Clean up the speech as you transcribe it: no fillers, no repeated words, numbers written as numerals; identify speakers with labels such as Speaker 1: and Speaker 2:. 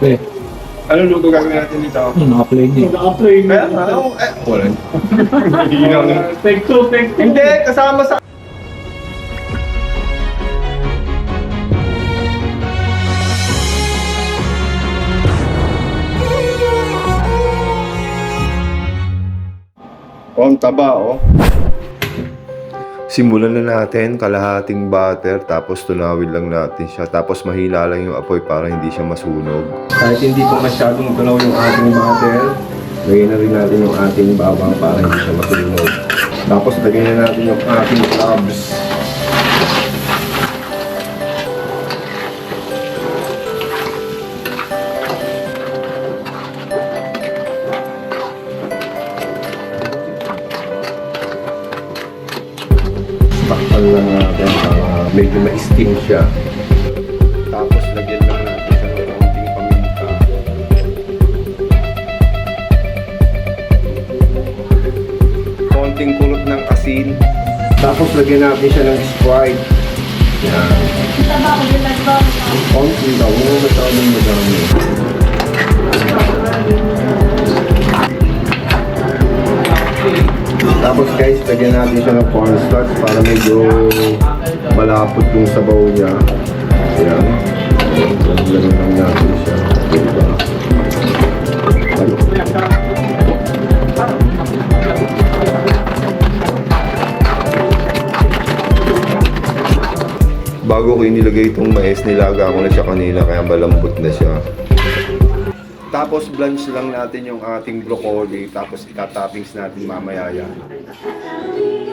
Speaker 1: Eh,
Speaker 2: Anong luto gagawin natin dito?
Speaker 1: naka-play niya.
Speaker 3: Naka-play mo.
Speaker 2: Kaya ano? Wala.
Speaker 3: Take two, take two.
Speaker 2: Hindi, kasama sa... Oh, ang taba, oh. Simulan na natin, kalahating butter, tapos tunawin lang natin siya. Tapos mahila lang yung apoy para hindi siya masunog. Kahit hindi pa masyadong tunaw yung ating butter, lagyan na rin natin yung ating bawang para hindi siya masunog. Tapos lagyan na natin yung ating crabs. Takpan lang natin para medyo ma-steam siya. Tapos lagyan lang natin siya ng konting paminta. Konting kulot ng asin. Tapos lagyan natin siya ng Sprite. Yan. Konti daw, huwag masyadong madami. Tapos guys, lagyan natin siya ng cornstarch para medyo malapot yung sabaw niya. Ayan. Lagyan lang natin siya. Diba? Bago ko inilagay itong mais, nilaga ko na siya kanina kaya malambot na siya. Tapos blanch lang natin yung ating broccoli, tapos itatoppings natin mamaya yan.